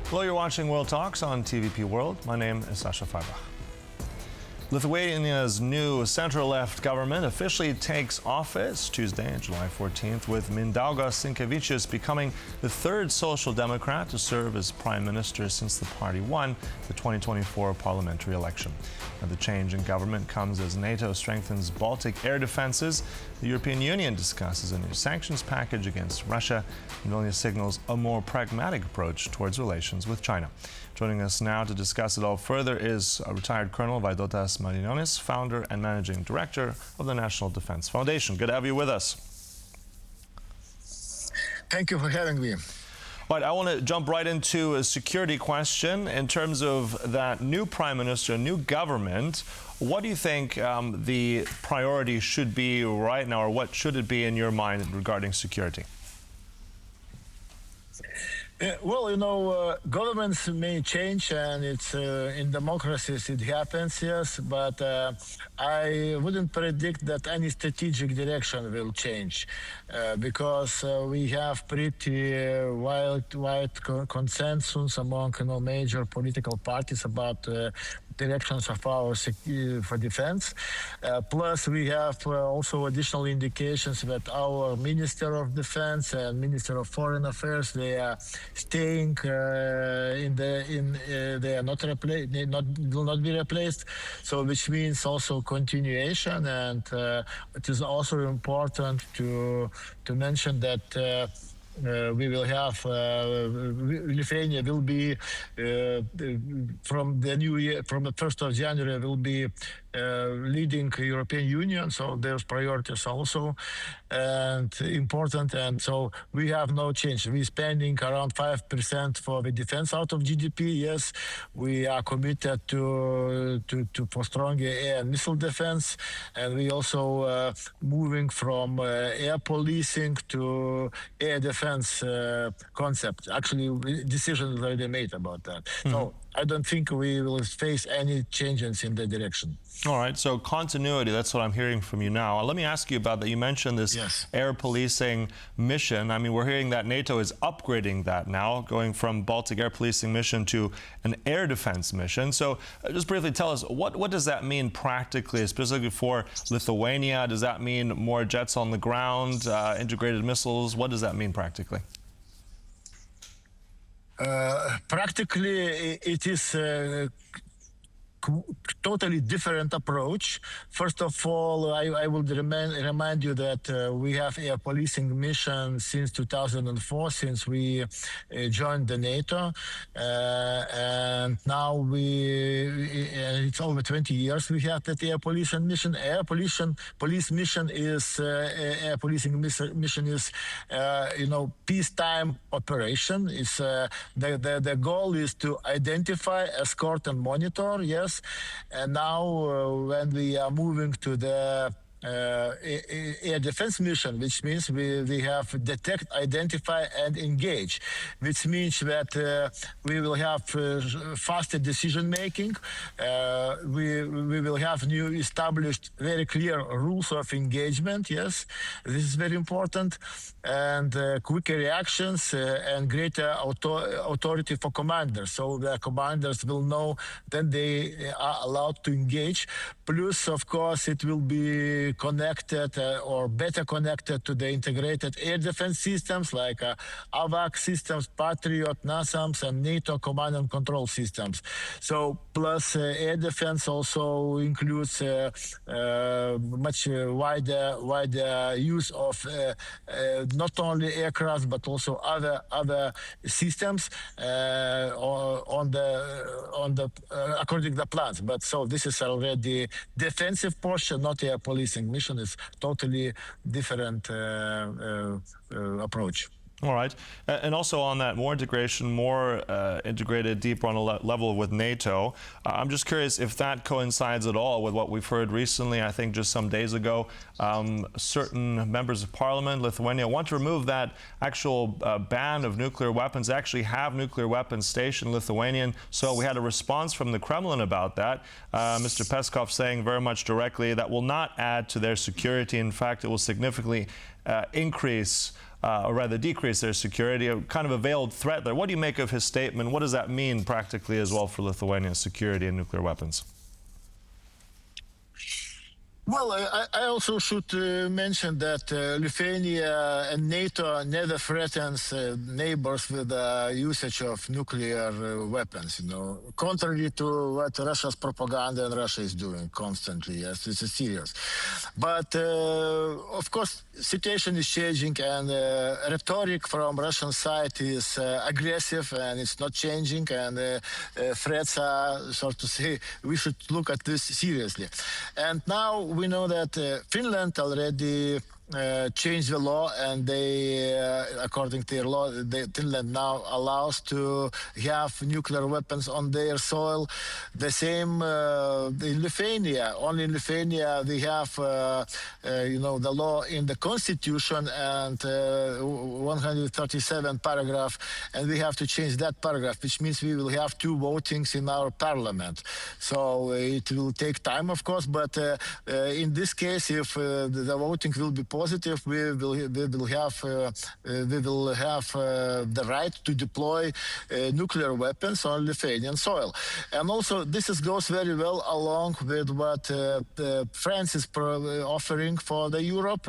Hello, you're watching World Talks on TVP World. My name is Sascha Fahrbach. Lithuania's new center-left government officially takes office Tuesday, July 14th, with Mindaugas Sinkevičius becoming the third social democrat to serve as prime minister since the party won the 2024 parliamentary election. Now, the change in government comes as NATO strengthens Baltic air defenses. The European Union discusses a new sanctions package against Russia, and Vilnius signals a more pragmatic approach towards relations with China. Joining us now to discuss it all further is retired Colonel Vaidotas Malinionis, founder and managing director of the National Defense Foundation. Good to have you with us. Thank you for having me. All right, I want to jump right into a security question. In terms of that new prime minister, new government, what do you think the priority should be right now, or what should it be in your mind regarding security? Well, you know, governments may change, and it's in democracies it happens, yes, but I wouldn't predict that any strategic direction will change because we have pretty wide consensus among major political parties about directions of our for defense. Plus, we have also additional indications that our Minister of Defense and Minister of Foreign Affairs, they are staying they are not replaced, will not be replaced. So, which means also continuation, and it is also important to mention that. We will have Lithuania will be from the new year, from the 1st of January, will be leading European Union, so there's priorities also and important, and so we have no change. We're spending around 5% for the defense out of GDP. Yes, we are committed to for stronger air and missile defense, and we also moving from air policing to air defense concept. Actually, decision is already made about that. Mm-hmm. So I don't think we will face any changes in that direction. All right, so continuity, that's what I'm hearing from you now. Let me ask you about that. You mentioned this air policing mission. I mean, we're hearing that NATO is upgrading that now, going from Baltic Air Policing Mission to an air defense mission. So just briefly tell us, what does that mean practically, specifically for Lithuania? Does that mean more jets on the ground, integrated missiles? What does that mean practically? Practically, it is totally different approach. First of all, I will remind you that we have a policing mission since 2004, since we joined the NATO, and now it's over 20 years we have that air policing mission. Air police mission is air policing mission is peacetime operation. It's the goal is to identify, escort, and monitor. Yes. And now when we are moving to the air defense mission, which means we have detect, identify, and engage, which means that we will have faster decision making. We will have new established very clear rules of engagement. Yes, this is very important, and quicker reactions and greater authority for commanders. So the commanders will know that they are allowed to engage. Plus, of course, it will be connected or better connected to the integrated air defense systems like AVAC systems, Patriot, NASAMS, and NATO command and control systems. So plus air defense also includes much wider use of not only aircraft but also other systems on the according to the plans. But so this is already defensive portion, not air policing mission. Is totally different approach. All right. And also on that, more integration, more integrated deeper on a level with NATO. I'm just curious if that coincides at all with what we've heard recently. I think just some days ago, certain members of parliament, Lithuania, want to remove that actual ban of nuclear weapons, actually have nuclear weapons stationed in Lithuania. So we had a response from the Kremlin about that. Mr. Peskov saying very much directly that will not add to their security. In fact, it will significantly increase or rather decrease their security, a kind of a veiled threat there. What do you make of his statement? What does that mean practically as well for Lithuania's security and nuclear weapons? Well, I also should mention that Lithuania and NATO never threatens neighbors with the usage of nuclear weapons, contrary to what Russia's propaganda and Russia is doing constantly. Yes, it's serious. But, of course, situation is changing, and rhetoric from Russian side is aggressive, and it's not changing, and threats are, so to say, we should look at this seriously. And now we know that Finland already changed the law, and they, according to their law, Finland now allows to have nuclear weapons on their soil. The same in Lithuania. Only in Lithuania they have, the law in the constitution and 137 paragraph, and we have to change that paragraph, which means we will have 2 votings in our parliament. So it will take time, of course, but in this case, if the voting will be positive, we will have the right to deploy nuclear weapons on Lithuanian soil. And also, this goes very well along with what France is offering for the Europe.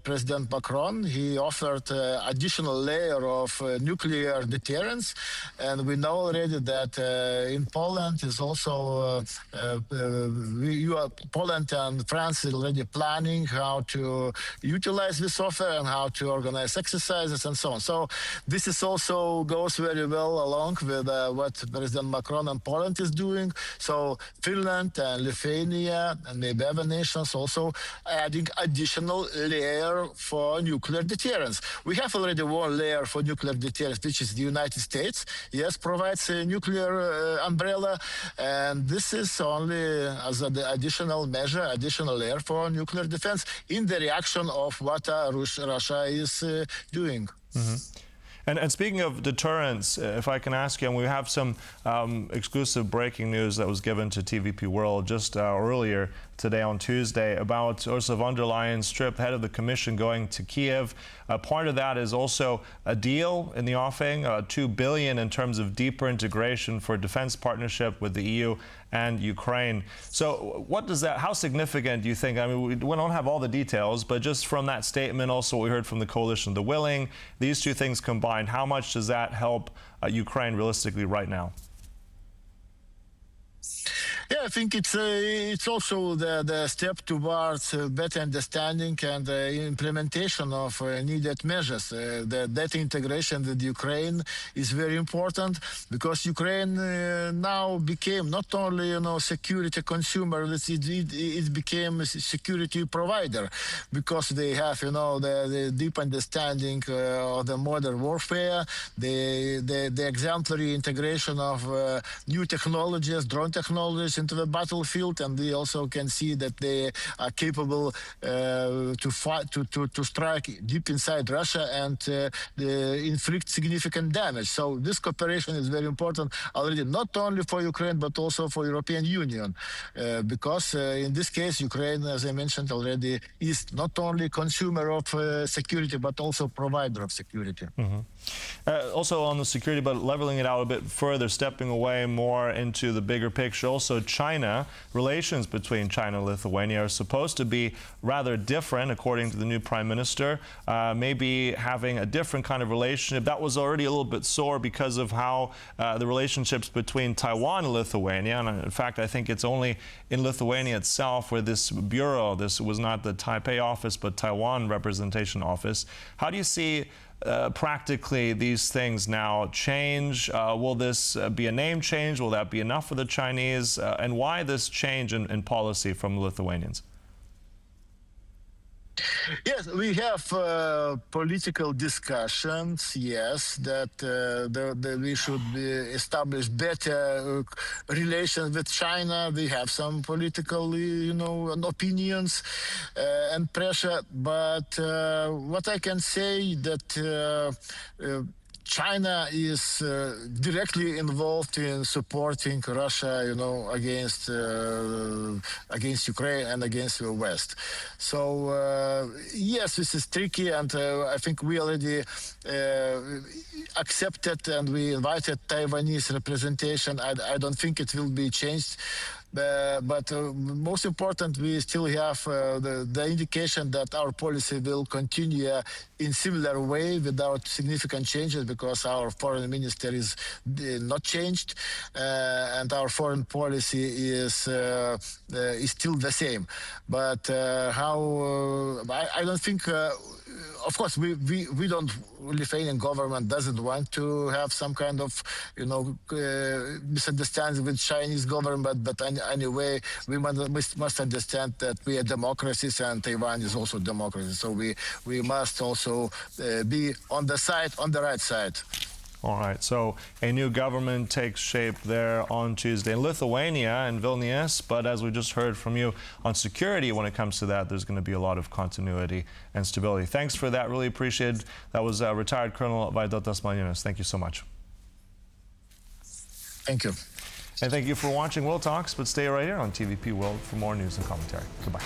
President Macron, he offered additional layer of nuclear deterrence, and we know already that in Poland is also Poland and France is already planning how to utilize this offer and how to organize exercises and so on. So this is also goes very well along with what President Macron and Poland is doing. So Finland and Lithuania and maybe other nations also adding additional layer for nuclear deterrence. We have already one layer for nuclear deterrence, which is the United States. Yes, provides a nuclear umbrella, and this is only as an additional measure, additional layer for nuclear defense in the reaction of what Russia is doing. Mm-hmm. And speaking of deterrence, if I can ask you, and we have some exclusive breaking news that was given to TVP World just earlier today on Tuesday about Ursula von der Leyen's trip, head of the Commission, going to Kyiv. Part of that is also a deal in the offing, $2 billion in terms of deeper integration for defense partnership with the EU and Ukraine. So what does that, how significant do you think, I mean, we don't have all the details, but just from that statement, also what we heard from the Coalition of the Willing, these two things combined, how much does that help Ukraine realistically right now? Yeah, I think it's also the step towards better understanding and implementation of needed measures. That integration with Ukraine is very important because Ukraine now became not only security consumer, it became a security provider because they have the deep understanding of the modern warfare, the exemplary integration of new technologies, drone technologies into the battlefield, and we also can see that they are capable to fight, to strike deep inside Russia and inflict significant damage. So this cooperation is very important already, not only for Ukraine but also for European Union, because in this case Ukraine, as I mentioned already, is not only consumer of security but also provider of security. Mm-hmm. Also on the security, but leveling it out a bit further, stepping away more into the bigger picture, also China, relations between China and Lithuania are supposed to be rather different, according to the new Prime Minister, maybe having a different kind of relationship. That was already a little bit sore because of how the relationships between Taiwan and Lithuania, and in fact, I think it's only in Lithuania itself where this bureau, this was not the Taipei office, but Taiwan representation office. How do you see practically these things now change? Will this be a name change? Will that be enough for the Chinese? And why this change in policy from the Lithuanians? Yes, we have political discussions, yes, that we should establish better relations with China. We have some political, opinions and pressure. But what I can say that China is directly involved in supporting Russia, against Ukraine and against the West. So yes, this is tricky, and I think we already accepted and we invited Taiwanese representation. I don't think it will be changed. But most important, we still have the indication that our policy will continue in similar way without significant changes, because our foreign minister is not changed, and our foreign policy is still the same. But I don't think. Of course, we don't. Lithuanian government doesn't want to have some kind of misunderstanding with Chinese government. But anyway, we must understand that we are democracies and Taiwan is also democracy. So we must also be on the right side. All right, so a new government takes shape there on Tuesday in Lithuania and Vilnius, but as we just heard from you on security, when it comes to that, there's going to be a lot of continuity and stability. Thanks for that, really appreciate it. That was retired Colonel Vaidotas Malinionis. Thank you so much. Thank you. And thank you for watching World Talks, but stay right here on TVP World for more news and commentary. Goodbye.